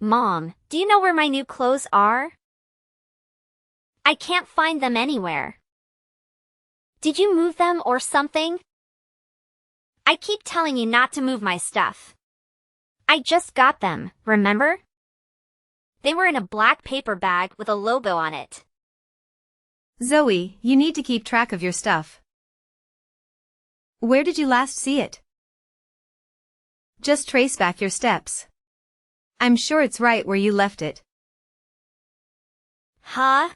Mom, do you know where my new clothes are? I can't find them anywhere. Did you move them or something? I keep telling you not to move my stuff. I just got them, remember? They were in a black paper bag with a logo on it. Zoe, you need to keep track of your stuff. Where did you last see it? Just trace back your steps. I'm sure it's right where you left it. Huh?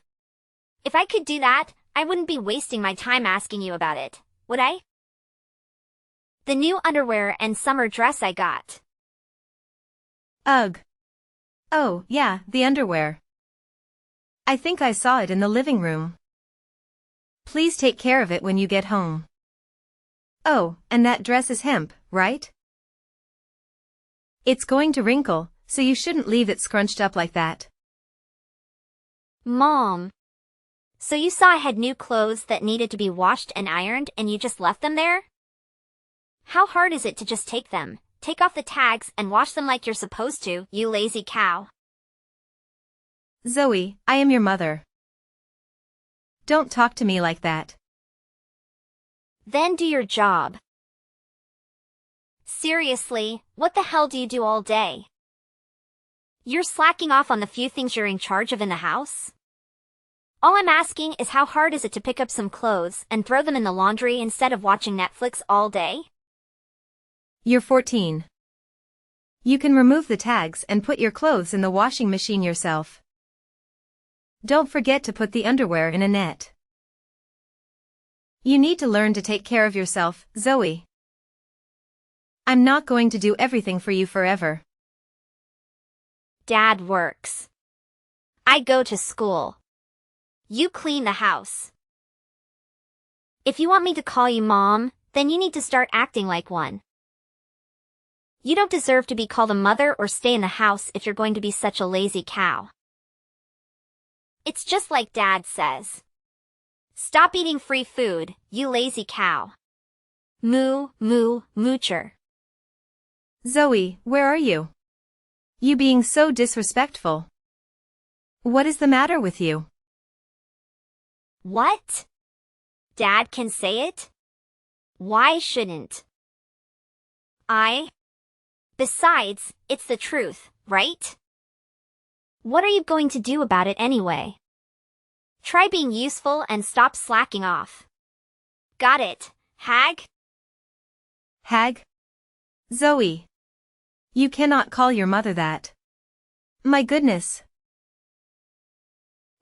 If I could do that, I wouldn't be wasting my time asking you about it, would I? The new underwear and summer dress I got. Ugh. Oh, yeah, the underwear. I think I saw it in the living room. Please take care of it when you get home. Oh, and that dress is hemp, right? It's going to wrinkle, so you shouldn't leave it scrunched up like that. Mom. So you saw I had new clothes that needed to be washed and ironed and you just left them there? How hard is it to just take them, take off the tags and wash them like you're supposed to, you lazy cow? Zoe, I am your mother. Don't talk to me like that. Then do your job. Seriously, what the hell do you do all day? You're slacking off on the few things you're in charge of in the house? All I'm asking is how hard is it to pick up some clothes and throw them in the laundry instead of watching Netflix all day? You're 14. You can remove the tags and put your clothes in the washing machine yourself. Don't forget to put the underwear in a net. You need to learn to take care of yourself, Zoe. I'm not going to do everything for you forever. Dad works. I go to school. You clean the house. If you want me to call you Mom, then you need to start acting like one. You don't deserve to be called a mother or stay in the house if you're going to be such a lazy cow. It's just like Dad says. Stop eating free food, you lazy cow. Moo, moo, moocher. Zoe, where are you? You being so disrespectful. What is the matter with you? What? Dad can say it? Why shouldn't I? Besides, it's the truth, right? What are you going to do about it anyway? Try being useful and stop slacking off. Got it, hag? Hag? Zoe. You cannot call your mother that. My goodness.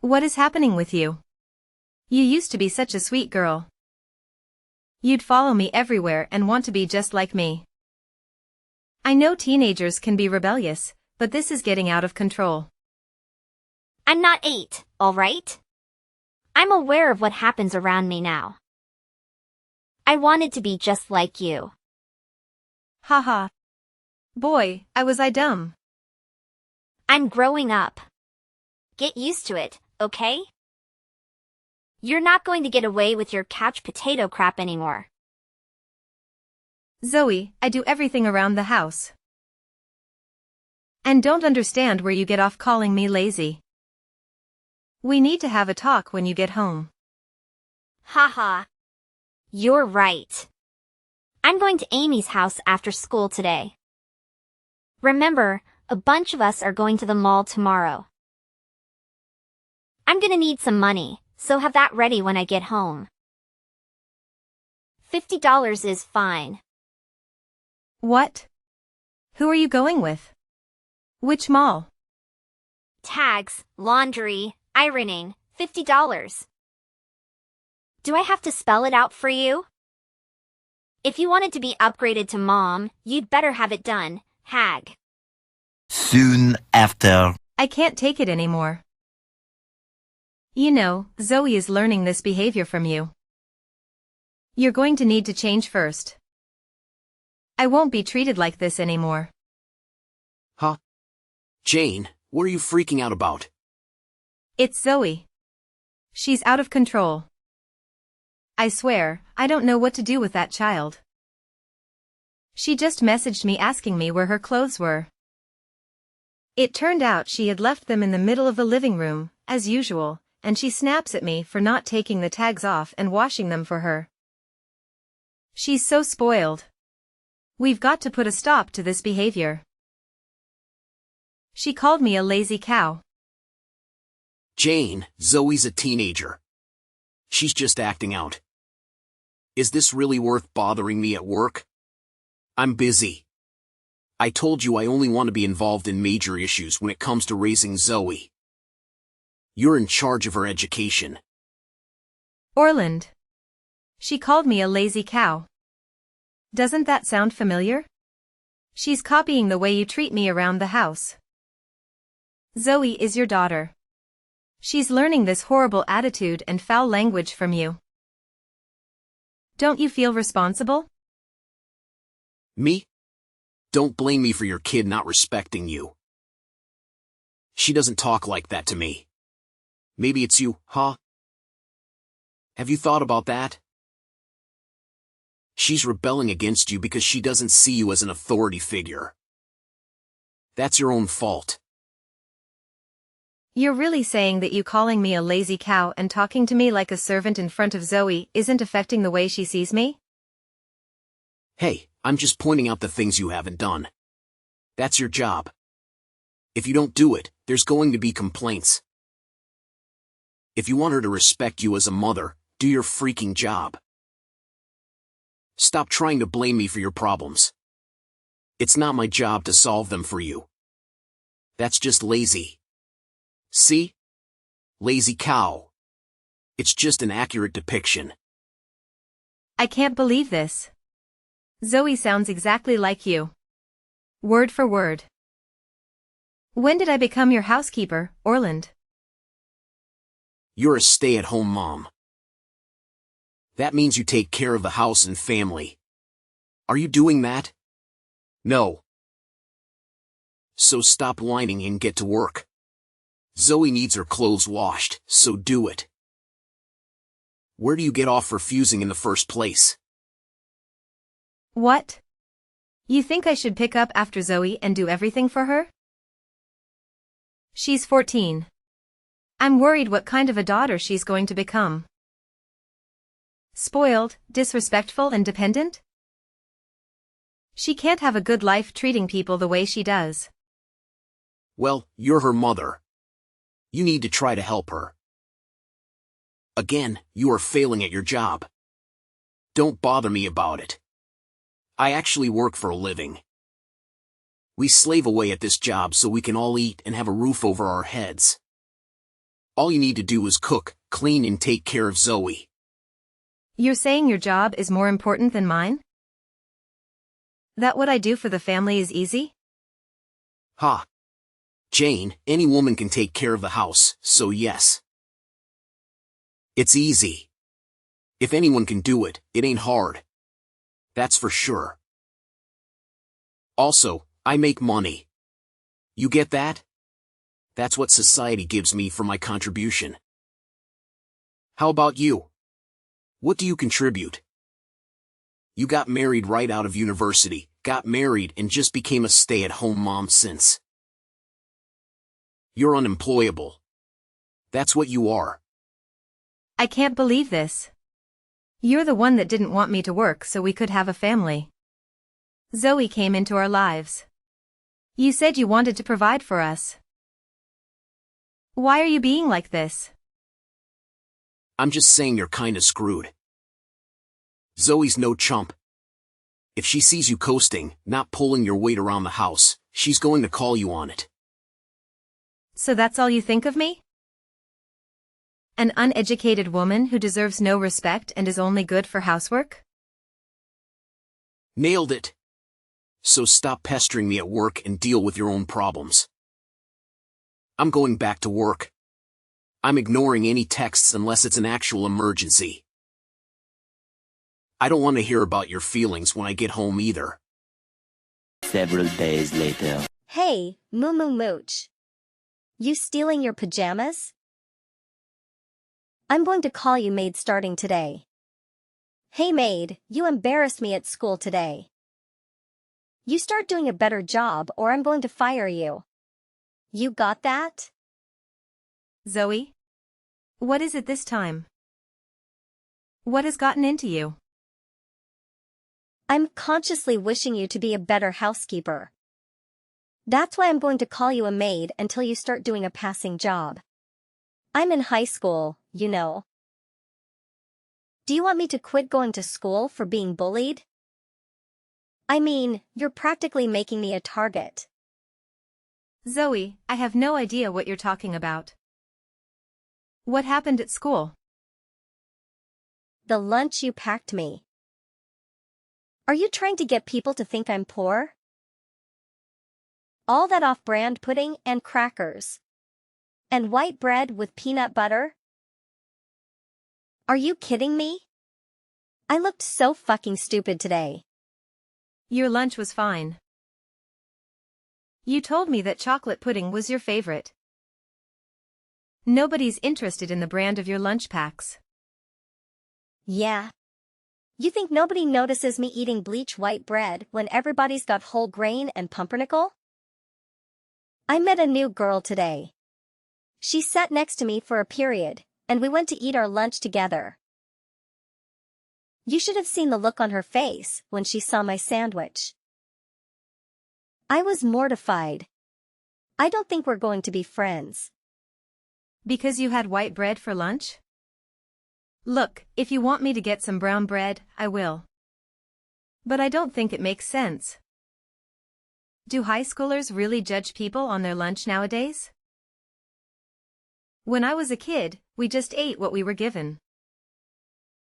What is happening with you? You used to be such a sweet girl. You'd follow me everywhere and want to be just like me. I know teenagers can be rebellious, but this is getting out of control. I'm not 8, all right? I'm aware of what happens around me now. I wanted to be just like you. Haha. Boy, was I dumb. I'm growing up. Get used to it, okay? You're not going to get away with your couch potato crap anymore. Zoe, I do everything around the house. And don't understand where you get off calling me lazy. We need to have a talk when you get home. Haha. You're right. I'm going to Amy's house after school today. Remember, a bunch of us are going to the mall tomorrow. I'm gonna need some money, so have that ready when I get home. $50 is fine. What? Who are you going with? Which mall? Tags, laundry, ironing, $50. Do I have to spell it out for you? If you wanted to be upgraded to Mom, you'd better have it done, hag. Soon after. I can't take it anymore. You know, Zoe is learning this behavior from you. You're going to need to change first. I won't be treated like this anymore. Huh? Jane, what are you freaking out about? It's Zoe. She's out of control. I swear, I don't know what to do with that child. She just messaged me asking me where her clothes were. It turned out she had left them in the middle of the living room, as usual, and she snaps at me for not taking the tags off and washing them for her. She's so spoiled. We've got to put a stop to this behavior. She called me a lazy cow. Jane, Zoe's a teenager. She's just acting out. Is this really worth bothering me at work? I'm busy. I told you I only want to be involved in major issues when it comes to raising Zoe. You're in charge of her education. Orland. She called me a lazy cow. Doesn't that sound familiar? She's copying the way you treat me around the house. Zoe is your daughter. She's learning this horrible attitude and foul language from you. Don't you feel responsible? Me? Don't blame me for your kid not respecting you. She doesn't talk like that to me. Maybe it's you, huh? Have you thought about that? She's rebelling against you because she doesn't see you as an authority figure. That's your own fault. You're really saying that you calling me a lazy cow and talking to me like a servant in front of Zoe isn't affecting the way she sees me? Hey, I'm just pointing out the things you haven't done. That's your job. If you don't do it, there's going to be complaints. If you want her to respect you as a mother, do your freaking job. Stop trying to blame me for your problems. It's not my job to solve them for you. That's just lazy. See? Lazy cow. It's just an accurate depiction. I can't believe this. Zoe sounds exactly like you. Word for word. When did I become your housekeeper, Orland? You're a stay-at-home mom. That means you take care of the house and family. Are you doing that? No. So stop whining and get to work. Zoe needs her clothes washed, so do it. Where do you get off refusing in the first place? What? You think I should pick up after Zoe and do everything for her? She's 14. I'm worried what kind of a daughter she's going to become. Spoiled, disrespectful and dependent? She can't have a good life treating people the way she does. Well, you're her mother. You need to try to help her. Again, you are failing at your job. Don't bother me about it. I actually work for a living. We slave away at this job so we can all eat and have a roof over our heads. All you need to do is cook, clean and take care of Zoe. You're saying your job is more important than mine? That what I do for the family is easy? Ha. Jane, any woman can take care of the house, so yes. It's easy. If anyone can do it, it ain't hard. That's for sure. Also, I make money. You get that? That's what society gives me for my contribution. How about you? What do you contribute? You got married right out of university, got married and just became a stay-at-home mom since. You're unemployable. That's what you are. I can't believe this. You're the one that didn't want me to work so we could have a family. Zoe came into our lives. You said you wanted to provide for us. Why are you being like this? I'm just saying you're kinda screwed. Zoe's no chump. If she sees you coasting, not pulling your weight around the house, she's going to call you on it. So that's all you think of me? An uneducated woman who deserves no respect and is only good for housework? Nailed it. So stop pestering me at work and deal with your own problems. I'm going back to work. I'm ignoring any texts unless it's an actual emergency. I don't want to hear about your feelings when I get home either. Several days later. Hey, Moo Moo Mooch. You stealing your pajamas? I'm going to call you maid starting today. Hey maid, you embarrassed me at school today. You start doing a better job or I'm going to fire you. You got that? Zoe? What is it this time? What has gotten into you? I'm consciously wishing you to be a better housekeeper. That's why I'm going to call you a maid until you start doing a passing job. I'm in high school, you know. Do you want me to quit going to school for being bullied? I mean, you're practically making me a target. Zoe, I have no idea what you're talking about. What happened at school? The lunch you packed me. Are you trying to get people to think I'm poor? All that off-brand pudding and crackers. And white bread with peanut butter? Are you kidding me? I looked so fucking stupid today. Your lunch was fine. You told me that chocolate pudding was your favorite. Nobody's interested in the brand of your lunch packs. Yeah. You think nobody notices me eating bleach white bread when everybody's got whole grain and pumpernickel? I met a new girl today. She sat next to me for a period, and we went to eat our lunch together. You should have seen the look on her face when she saw my sandwich. I was mortified. I don't think we're going to be friends. Because you had white bread for lunch? Look, if you want me to get some brown bread, I will. But I don't think it makes sense. Do high schoolers really judge people on their lunch nowadays? When I was a kid, we just ate what we were given.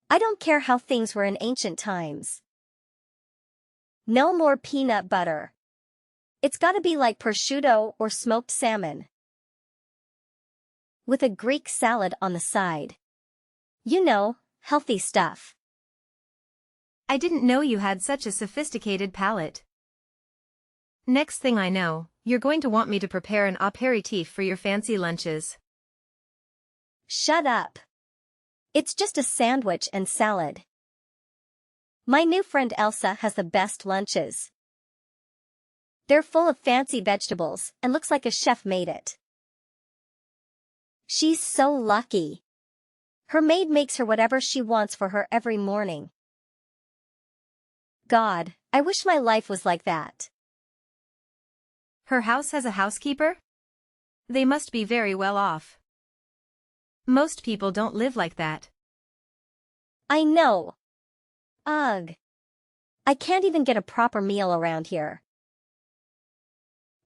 I don't care how things were in ancient times. No more peanut butter. It's gotta be like prosciutto or smoked salmon. With a Greek salad on the side. You know, healthy stuff. I didn't know you had such a sophisticated palate. Next thing I know, you're going to want me to prepare an aperitif for your fancy lunches. Shut up. It's just a sandwich and salad. My new friend Elsa has the best lunches. They're full of fancy vegetables and looks like a chef made it. She's so lucky. Her maid makes her whatever she wants for her every morning. God, I wish my life was like that. Her house has a housekeeper? They must be very well off. Most people don't live like that. I know. Ugh. I can't even get a proper meal around here.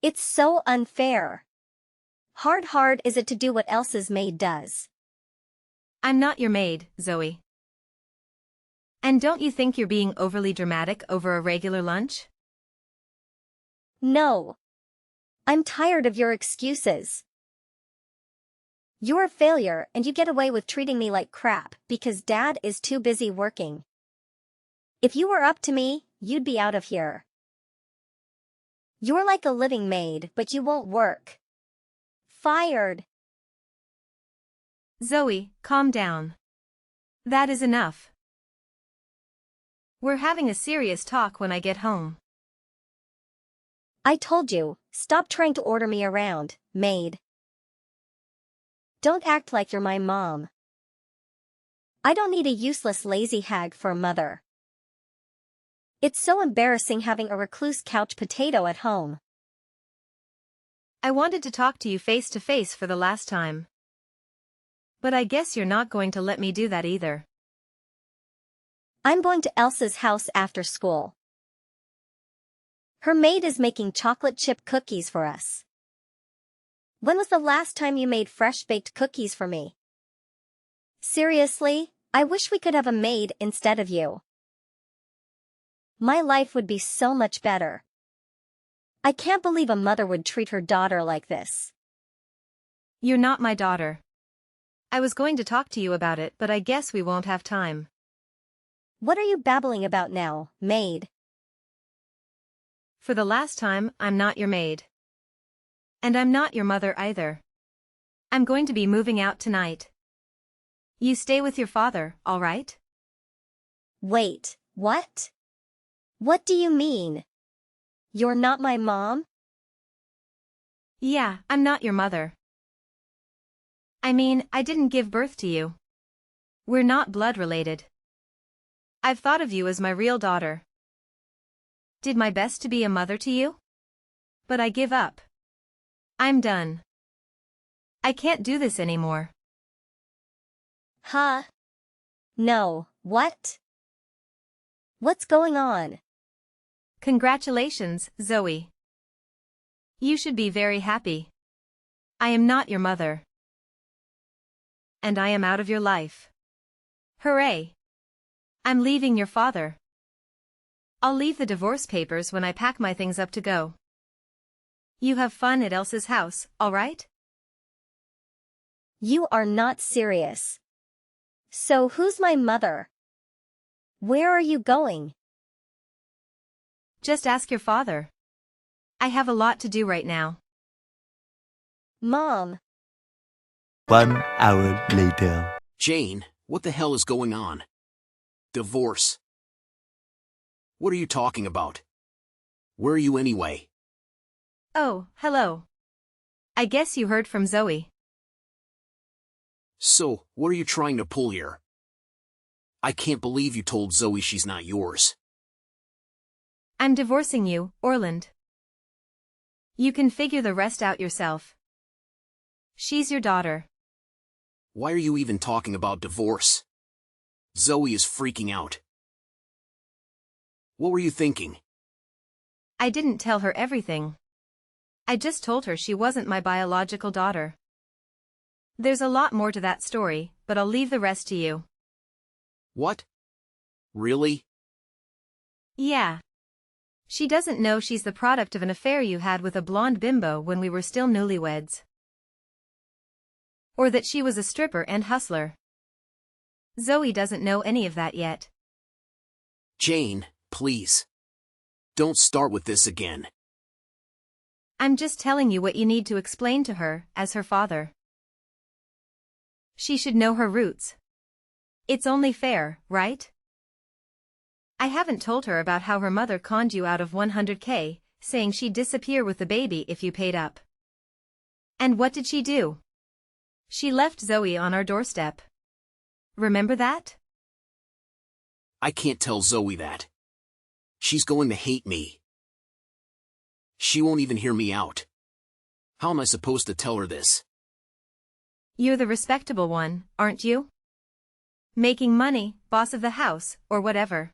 It's so unfair. Hard is it to do what Elsa's maid does. I'm not your maid, Zoe. And don't you think you're being overly dramatic over a regular lunch? No. I'm tired of your excuses. You're a failure and you get away with treating me like crap because Dad is too busy working. If you were up to me, you'd be out of here. You're like a living maid, but you won't work. Fired. Zoe, calm down. That is enough. We're having a serious talk when I get home. I told you, stop trying to order me around, maid. Don't act like you're my mom. I don't need a useless lazy hag for a mother. It's so embarrassing having a recluse couch potato at home. I wanted to talk to you face to face for the last time. But I guess you're not going to let me do that either. I'm going to Elsa's house after school. Her maid is making chocolate chip cookies for us. When was the last time you made fresh-baked cookies for me? Seriously, I wish we could have a maid instead of you. My life would be so much better. I can't believe a mother would treat her daughter like this. You're not my daughter. I was going to talk to you about it, but I guess we won't have time. What are you babbling about now, maid? For the last time, I'm not your maid. And I'm not your mother either. I'm going to be moving out tonight. You stay with your father, all right? Wait, what? What do you mean? You're not my mom? Yeah, I'm not your mother. I mean, I didn't give birth to you. We're not blood related. I've thought of you as my real daughter. Did my best to be a mother to you? But I give up. I'm done. I can't do this anymore. Huh? No, what? What's going on? Congratulations, Zoe. You should be very happy. I am not your mother. And I am out of your life. Hooray! I'm leaving your father. I'll leave the divorce papers when I pack my things up to go. You have fun at Elsa's house, all right? You are not serious. So who's my mother? Where are you going? Just ask your father. I have a lot to do right now. Mom. 1 hour later. Jane, what the hell is going on? Divorce. What are you talking about? Where are you anyway? Oh, hello. I guess you heard from Zoe. So, what are you trying to pull here? I can't believe you told Zoe she's not yours. I'm divorcing you, Orland. You can figure the rest out yourself. She's your daughter. Why are you even talking about divorce? Zoe is freaking out. What were you thinking? I didn't tell her everything. I just told her she wasn't my biological daughter. There's a lot more to that story, but I'll leave the rest to you. What? Really? Yeah. She doesn't know she's the product of an affair you had with a blonde bimbo when we were still newlyweds. Or that she was a stripper and hustler. Zoe doesn't know any of that yet. Jane, please. Don't start with this again. I'm just telling you what you need to explain to her, as her father. She should know her roots. It's only fair, right? I haven't told her about how her mother conned you out of $100K, saying she'd disappear with the baby if you paid up. And what did she do? She left Zoe on our doorstep. Remember that? I can't tell Zoe that. She's going to hate me. She won't even hear me out. How am I supposed to tell her this? You're the respectable one, aren't you? Making money, boss of the house, or whatever.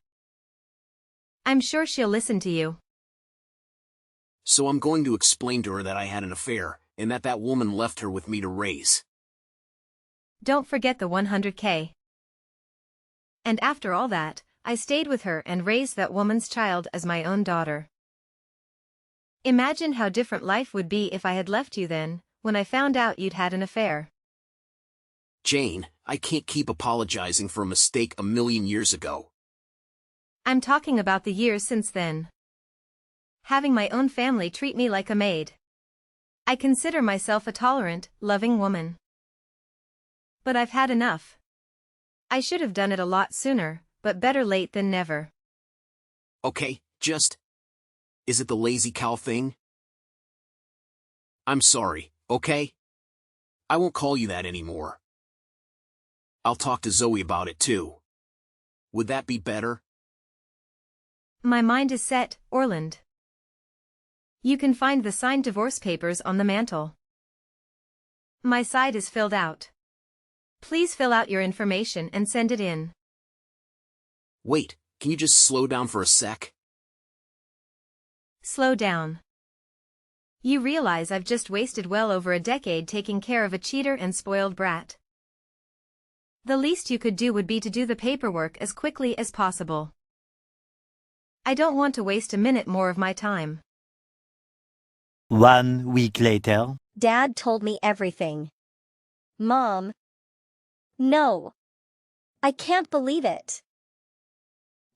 I'm sure she'll listen to you. So I'm going to explain to her that I had an affair, and that woman left her with me to raise. Don't forget the $100K. And after all that, I stayed with her and raised that woman's child as my own daughter. Imagine how different life would be if I had left you then, when I found out you'd had an affair. Jane, I can't keep apologizing for a mistake a million years ago. I'm talking about the years since then. Having my own family treat me like a maid. I consider myself a tolerant, loving woman. But I've had enough. I should have done it a lot sooner, but better late than never. Okay, is it the lazy cow thing? I'm sorry, okay? I won't call you that anymore. I'll talk to Zoe about it too. Would that be better? My mind is set, Orland. You can find the signed divorce papers on the mantel. My side is filled out. Please fill out your information and send it in. Wait, can you just slow down for a sec? Slow down. You realize I've just wasted well over a decade taking care of a cheater and spoiled brat. The least you could do would be to do the paperwork as quickly as possible. I don't want to waste a minute more of my time. 1 week later. Dad told me everything. Mom. No. I can't believe it.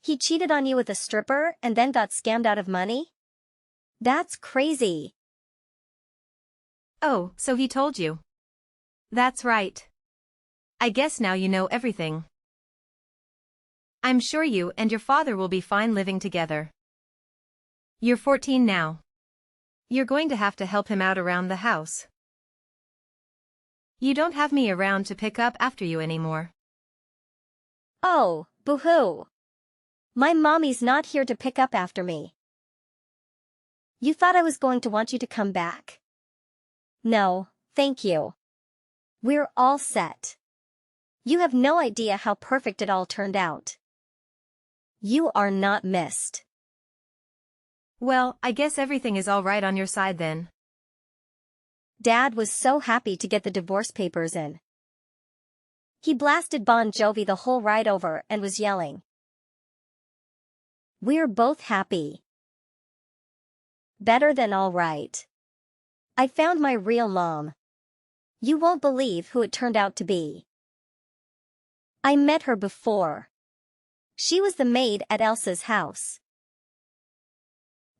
He cheated on you with a stripper and then got scammed out of money? That's crazy. Oh, so he told you. That's right. I guess now you know everything. I'm sure you and your father will be fine living together. You're 14 now. You're going to have to help him out around the house. You don't have me around to pick up after you anymore. Oh, boo-hoo. My mommy's not here to pick up after me. You thought I was going to want you to come back? No, thank you. We're all set. You have no idea how perfect it all turned out. You are not missed. Well, I guess everything is all right on your side then. Dad was so happy to get the divorce papers in. He blasted Bon Jovi the whole ride over and was yelling. We're both happy. Better than all right. I found my real mom. You won't believe who it turned out to be. I met her before. She was the maid at Elsa's house.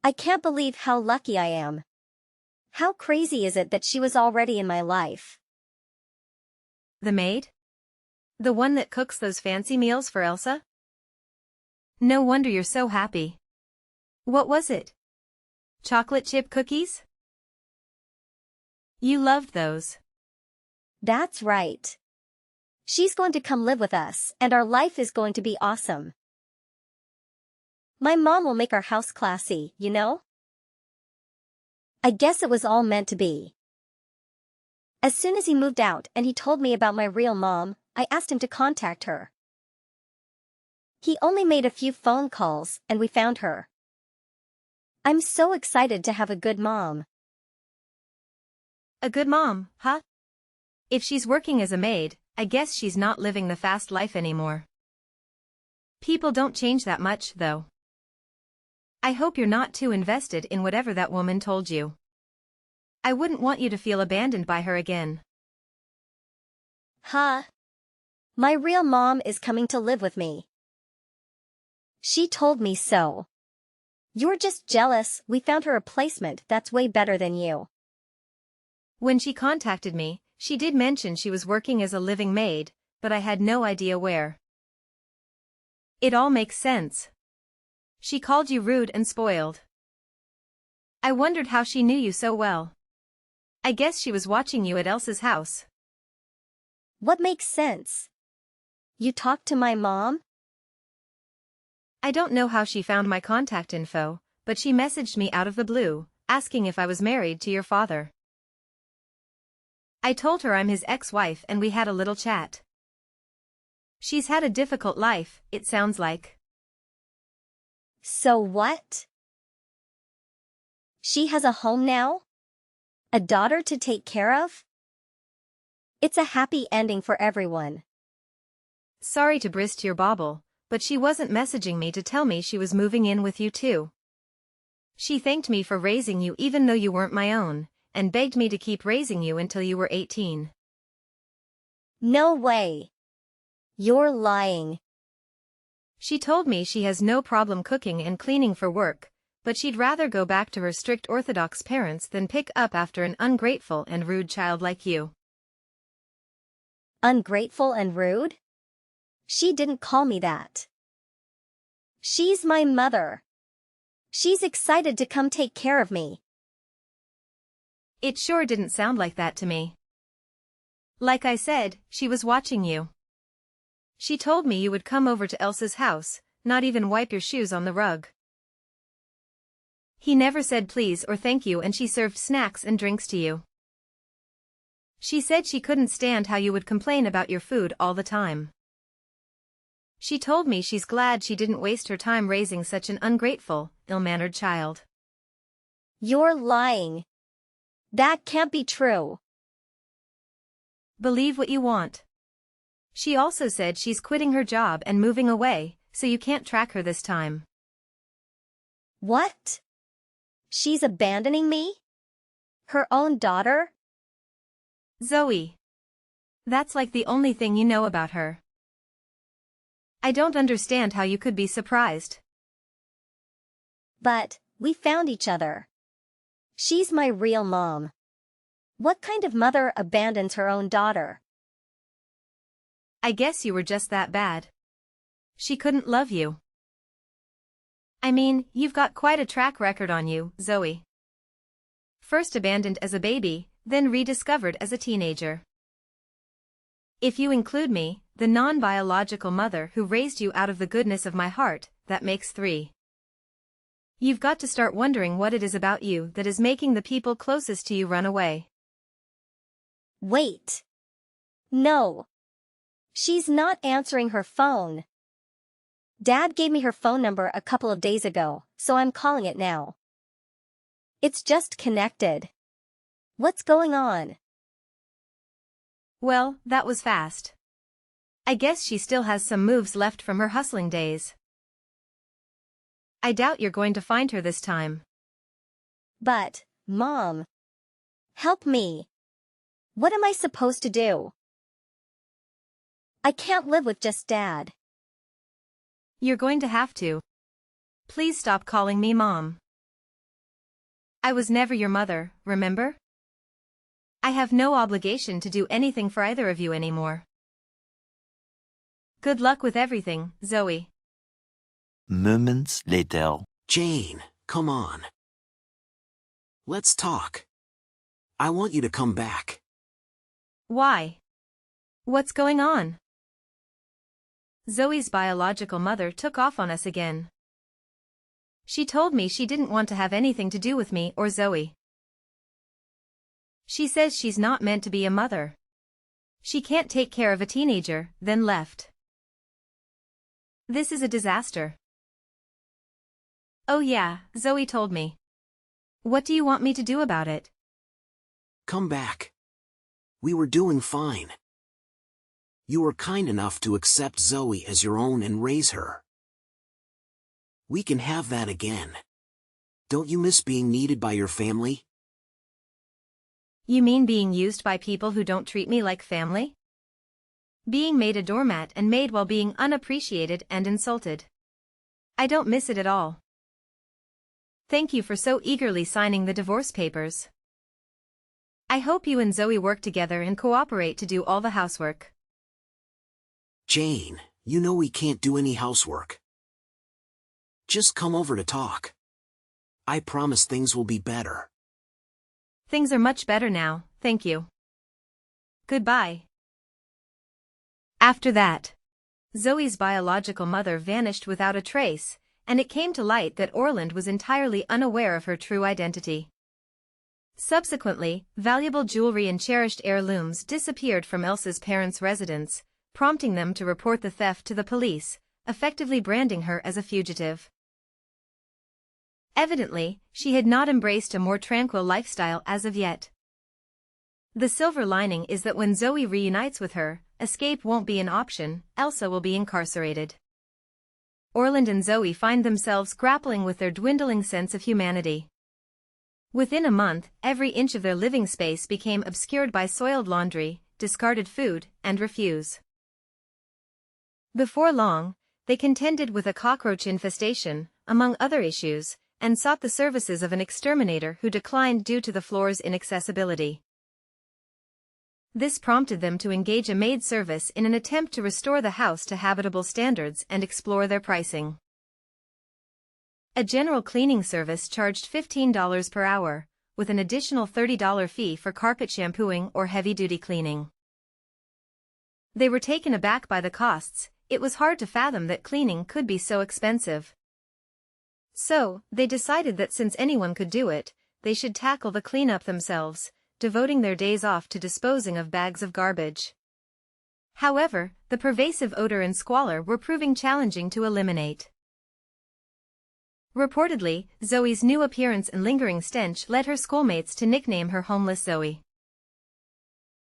I can't believe how lucky I am. How crazy is it that she was already in my life? The maid? The one that cooks those fancy meals for Elsa? No wonder you're so happy. What was it? Chocolate chip cookies? You loved those. That's right. She's going to come live with us, and our life is going to be awesome. My mom will make our house classy, you know? I guess it was all meant to be. As soon as he moved out and he told me about my real mom, I asked him to contact her. He only made a few phone calls and we found her. I'm so excited to have a good mom. A good mom, huh? If she's working as a maid, I guess she's not living the fast life anymore. People don't change that much, though. I hope you're not too invested in whatever that woman told you. I wouldn't want you to feel abandoned by her again. Huh? My real mom is coming to live with me. She told me so. You're just jealous. We found her a placement that's way better than you. When she contacted me, she did mention she was working as a living maid, but I had no idea where. It all makes sense. She called you rude and spoiled. I wondered how she knew you so well. I guess she was watching you at Elsa's house. What makes sense? You talked to my mom? I don't know how she found my contact info, but she messaged me out of the blue, asking if I was married to your father. I told her I'm his ex-wife and we had a little chat. She's had a difficult life, it sounds like. So what? She has a home now? A daughter to take care of? It's a happy ending for everyone. Sorry to burst your bauble, but she wasn't messaging me to tell me she was moving in with you too. She thanked me for raising you even though you weren't my own, and begged me to keep raising you until you were 18. No way. You're lying. She told me she has no problem cooking and cleaning for work, but she'd rather go back to her strict Orthodox parents than pick up after an ungrateful and rude child like you. Ungrateful and rude? She didn't call me that. She's my mother. She's excited to come take care of me. It sure didn't sound like that to me. Like I said, she was watching you. She told me you would come over to Elsa's house, not even wipe your shoes on the rug. He never said please or thank you, and she served snacks and drinks to you. She said she couldn't stand how you would complain about your food all the time. She told me she's glad she didn't waste her time raising such an ungrateful, ill-mannered child. You're lying. That can't be true. Believe what you want. She also said she's quitting her job and moving away, so you can't track her this time. What? She's abandoning me? Her own daughter? Zoe. That's like the only thing you know about her. I don't understand how you could be surprised. But, we found each other. She's my real mom. What kind of mother abandons her own daughter? I guess you were just that bad. She couldn't love you. I mean, you've got quite a track record on you, Zoe. first abandoned as a baby, then rediscovered as a teenager. If you include me, the non-biological mother who raised you out of the goodness of my heart, that makes 3. You've got to start wondering what it is about you that is making the people closest to you run away. Wait. No. She's not answering her phone. Dad gave me her phone number a couple of days ago, so I'm calling it now. It's just connected. What's going on? Well, that was fast. I guess she still has some moves left from her hustling days. I doubt you're going to find her this time. But, Mom. Help me. What am I supposed to do? I can't live with just Dad. You're going to have to. Please stop calling me Mom. I was never your mother, remember? I have no obligation to do anything for either of you anymore. Good luck with everything, Zoe. Moments later. Jane, come on. Let's talk. I want you to come back. Why? What's going on? Zoe's biological mother took off on us again. She told me she didn't want to have anything to do with me or Zoe. She says she's not meant to be a mother. She can't take care of a teenager, then left. This is a disaster. Oh yeah, Zoe told me. What do you want me to do about it? Come back. We were doing fine. You were kind enough to accept Zoe as your own and raise her. We can have that again. Don't you miss being needed by your family? You mean being used by people who don't treat me like family? Being made a doormat and made while being unappreciated and insulted. I don't miss it at all. Thank you for so eagerly signing the divorce papers. I hope you and Zoe work together and cooperate to do all the housework. Jane, you know we can't do any housework. Just come over to talk. I promise things will be better. Things are much better now, thank you. Goodbye. After that, Zoe's biological mother vanished without a trace, and it came to light that Orland was entirely unaware of her true identity. Subsequently, valuable jewelry and cherished heirlooms disappeared from Elsa's parents' residence, prompting them to report the theft to the police, effectively branding her as a fugitive. Evidently, she had not embraced a more tranquil lifestyle as of yet. The silver lining is that when Zoe reunites with her, escape won't be an option, Elsa will be incarcerated. Orland and Zoe find themselves grappling with their dwindling sense of humanity. Within a month, every inch of their living space became obscured by soiled laundry, discarded food, and refuse. Before long, they contended with a cockroach infestation, among other issues, and sought the services of an exterminator who declined due to the floor's inaccessibility. This prompted them to engage a maid service in an attempt to restore the house to habitable standards and explore their pricing. A general cleaning service charged $15 per hour, with an additional $30 fee for carpet shampooing or heavy-duty cleaning. They were taken aback by the costs. It was hard to fathom that cleaning could be so expensive. So, they decided that since anyone could do it, they should tackle the cleanup themselves, devoting their days off to disposing of bags of garbage. However, the pervasive odor and squalor were proving challenging to eliminate. Reportedly, Zoe's new appearance and lingering stench led her schoolmates to nickname her Homeless Zoe.